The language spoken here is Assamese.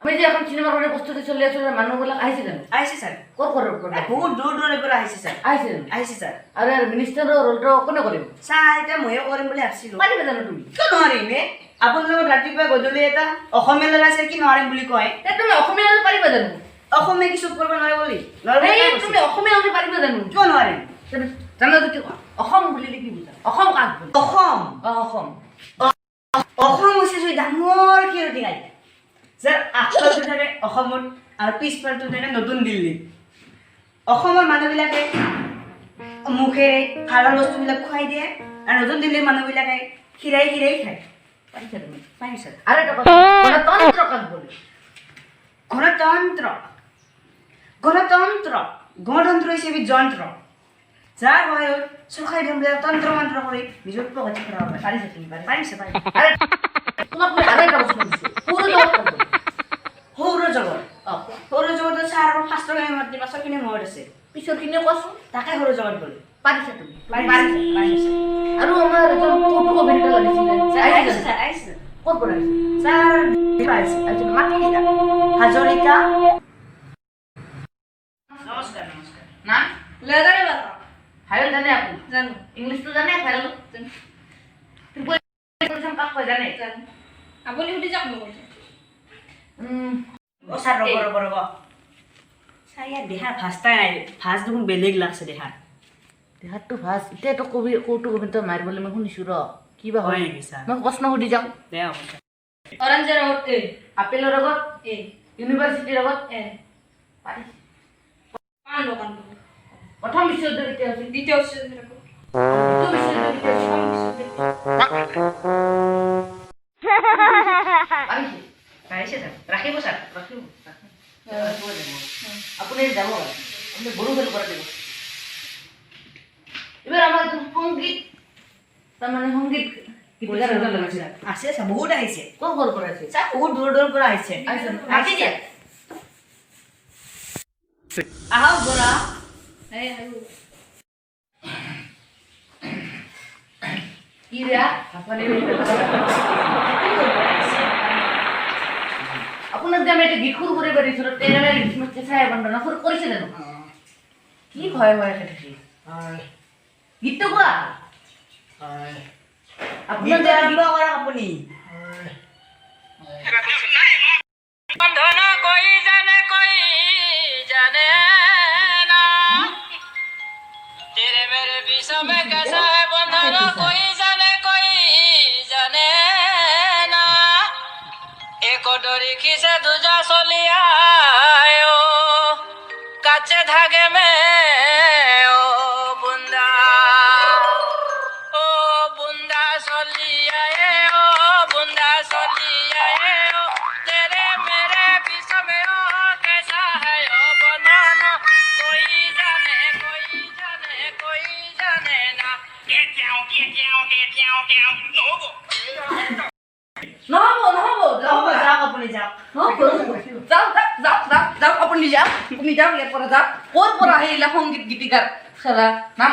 আমি যে এখন সিনেমা করে প্রস্তুতি চলি আছে মানুষগুলো আইছে জানো আইছে স্যার কোন করে বহুত দূর দূরের পৰা আইছে স্যাৰ আইছে স্যাৰ আৰে মিনিস্টাৰৰ ৰোলটো কোনে কৰিব স্যাৰ এটা ময়ো কৰিম বুলি ভাবিছিলো পাৰিবা জানো তুমি কিয় নোৱাৰিম আপোনাৰ লগত ৰাতিপুৱা গধূলি এটা অসমীয়া ল'ৰা আছে কি নোৱাৰিম বুলি কয় তুমি অসমীয়া পাৰিবা জানো অসমীয়া কি চুপ কৰিব নোৱাৰে বুলি তুমি অসমীয়া পাৰিবা জানো কিয় নোৱাৰিম জানো যদি অসম বুলিলে কি বুজা অসম কাক অসম অসম অসম হৈছে ডাঙৰ খেলটি গাই স্যাৰ আগফালটো থাকে অসমত আৰু পিছফালটো থাকে নতুন দিল্লী অসমৰ মানুহবিলাকে মুখেৰে ভাল বস্তুবিলাক খুৱাই দিয়ে আৰু নতুন দিল্লীৰ মানুহবিলাকে খিৰাই খিৰাই খায় পাৰিছা তুমি পাৰিছে আৰু এটা কথা গণতন্ত্ৰ কাক বলে গণতন্ত্ৰ গণতন্ত্ৰ গণতন্ত্ৰ হৈছে এবিধ যন্ত্ৰ যাৰ সহায়ত চৰকাৰী ধৰ্মবিলাক তন্ত্ৰ মন্ত্ৰ কৰি নিজৰ প্ৰগতি কৰাব পাৰে পাৰিছে তুমি পাৰিছে আৰে তোমাক মই আৰু এটা বস্তু দিছো সৌৰজগত সৌৰজগতত চাৰ আৰু ফাৰ্ষ্ট টাইম মাতি পাছৰখিনি মনত আছে পিছৰখিনিও কোৱাচোন তাকে সৌৰজগত বোলে পাৰিছা তুমি পাৰিছে আৰু আমাৰ এজন কৌতুক অভিনেতা লাগিছিলে আহিছে ক'ত বনাইছে স্যাৰ আহিছে আচ্ছা মাতি দিলা হাজৰিকা নমস্কাৰ নমস্কাৰ নাম লেদারে বাবা ফাইল জানে আপনি জানো ইংলিশটো জানে ফাইল তুমি কাক কয় জানে জানো আপুনি সুধি যাওক মোক ও স্যার ৰ'ব স্যাৰ ইয়াত দেখাৰ ভাষটাই নাই ভাষ দেখোন বেলেগ লাগছে দেখাৰ দেহাতটো ভাজ এতিয়াতো কৌতুক অভিনেতা মাৰিবলৈ মই শুনিছোঁ ৰ কিবা হয় হয় নেকি স্যাৰ মই প্ৰশ্ন সুধি যাওঁ দে হ'ব স্যাৰ অৰেঞ্জেৰ ওট এ আপেলৰ লগত এ ইউনিভাৰ্চিটিৰ লগত এ পাৰি কাণ্ড কাণ্ড প্ৰথম বিশ্বযুদ্ধ কেতিয়া হৈছিল দ্বিতীয় শ্ৰেণীৰ দ্বিতীয় বিশ্বযুদ্ধ কেতিয়া হৈছিল পাৰিছে স্যাৰ ৰাখিব স্যাৰ ৰাখিব আপুনি যাব আপুনি গৰু খেল কৰা দিব এবাৰ আমাৰ একজন সংগীত তাৰমানে সংগীত গীতিকাৰ এজন লাগিছিল আছে স্যাৰ বহুত আহিছে ক'ৰ ক'ৰ পৰা আছে স্যাৰ বহুত দূৰ দূৰৰ পৰা আহিছে মাতি দিয়া আহক বৰা এই আইও কি ৰে হাঁপানি আপোনাক যে আমি এটা গীত সুৰ কৰিব দিছিলোঁ তেনেহ'লে গীতমতে চাই বন্ধনা সুৰ কৰিছে জানো কি ভয় ভয় থাকি গীতটো কোৱা আপোনাৰ যে কিবা কৰা আপুনি बंधन कोई जाने ना तेरे मेरे बीच में कैसा है बंधन कोई जाने ना एक डोरी खींचे दूजा सोलिया कच्चे धागे में ओ बुंदा सोलिया ओ बुंदा सोलिया ओ तेरे मेरे बीच में ओ कैसा है ओ बंधन कोई जाने ना নহ'ব হ'ব যাওক আপুনি যাওক যাওক আপুনি যাওক ইয়াৰ পৰা যাওক ক'ৰ পৰা আহিলা সংগীত গীতিকাৰ খেলা নাম